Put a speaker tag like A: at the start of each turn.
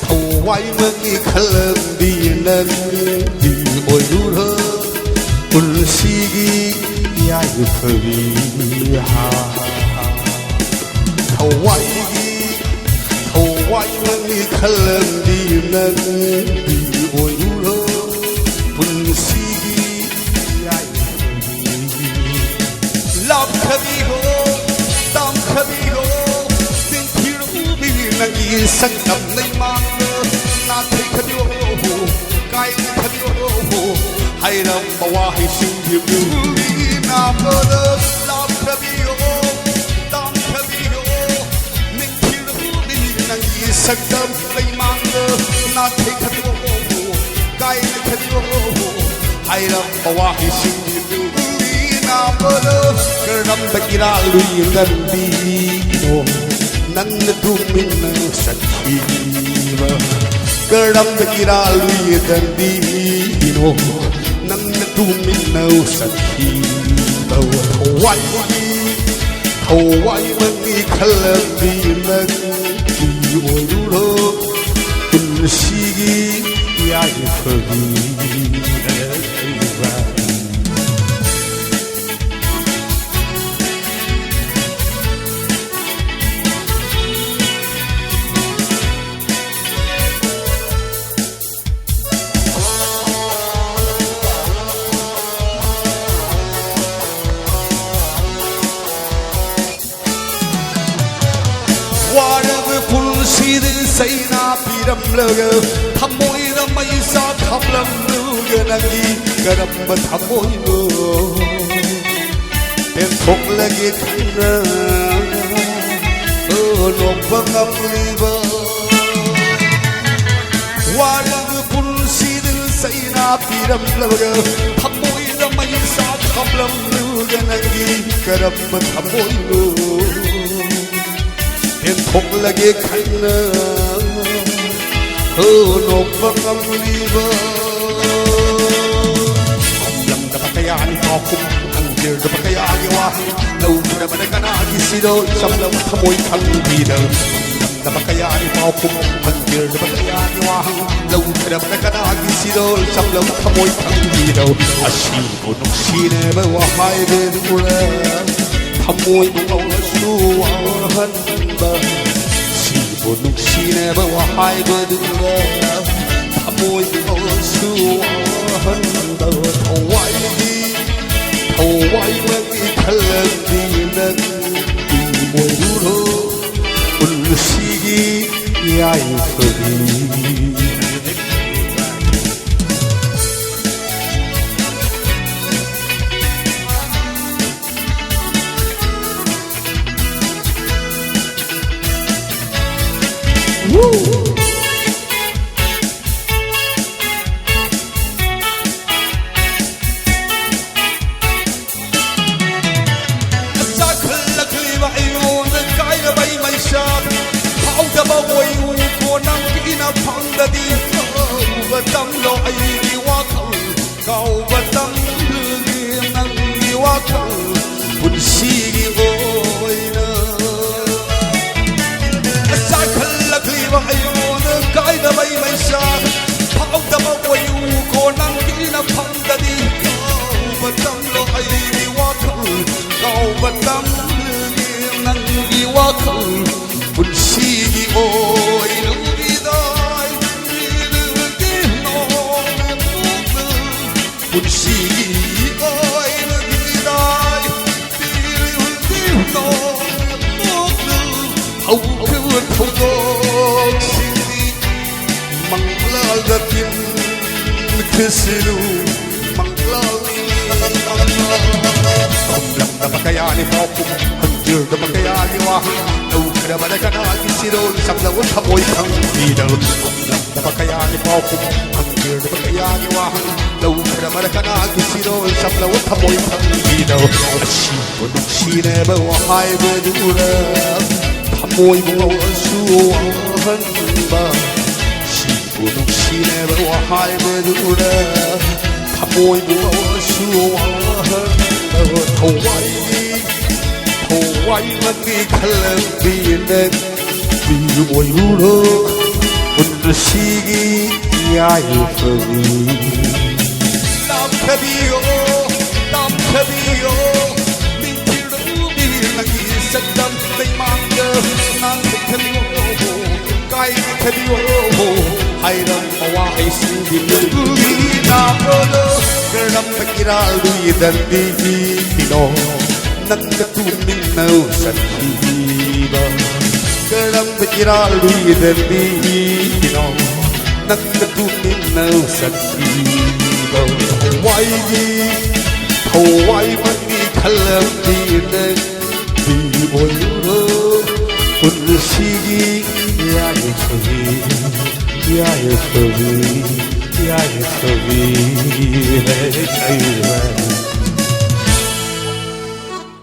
A: Hawaii mangi khalam di nan di oyura ulsigi ya yufri ha Hawaii mangi khalam di nan di oyura ulsigi ya yufri lam khabi ho tam khabi ho tin thiru bi nangi sakam nai mang na thấy khăn yêu hồ cay khăn yêu hồ hay đầm bao hay sinh hiệp yêu nam mơ làm khăn yêu tam khăn yêu mình thiếu đi nàng gì sắc đầm lấy mang na thấy khăn yêu hồ cay khăn yêu hồ hay đầm bao hay sinh hiệp yêu nam mơ cái đầm bạch ra lùi ngân đi nang tu min sắc chi Kadam kira lui dandino nang natuminaw sa hilaw Hawaii mangi kalabinan iwayuro kunsigi yayifagi say na piram laga thamoi na mai sa thamlam lu ganagi karam thamoi no ten thok lagi khna no bangam liba warag pul sidil say na piram laga thamoi na mai sa thamlam lu ganagi karam thamoi no ten thok lagi khna no bangam liba lam da pakayani pakum anjir da pakayani wa law da badakana gisido samlam thamoy khang bida lam da pakayani pakum anjir da pakayani wa law da badakana gisido samlam thamoy khang bida ashi no sine ba wa hai de ura thamoy no su wa han ba Nung sine ba wa hai ba dura thamoi ba su han ba Hawaii mangi khalam di nan di moyuro ulsigi yai fadi Kesilu manglali lam da pakayani pakum anjir da pakayani wa law da badakana gisido samlam thamoy khang bida lam da pakayani pakum anjir da pakayani wa law da badakana gisido samlam thamoy khang bida ashi no sine ba wa hai ba dura thamoy ba su han ba nung sine ba wa hai ba dura thamoy ba su han Hawaii mangi khalam di nan 我如若不是个呀有风。Tam khabiyo, tam khabiyo, min thiru bi nagi sakdam dai manga, nang khabiyo, kai khabiyo, hai ram awa hai sindi nugi na prodo, karam pakira lui dandi kino, nang tu min nau sakhiba, karam pakira lui dandi kino, nang tu min nau sakhiba. Hawaii, Hawaii, money, color, dinner, be boy, put the sea, yeah, it's for me, yeah, it's for me, yeah, it's for me,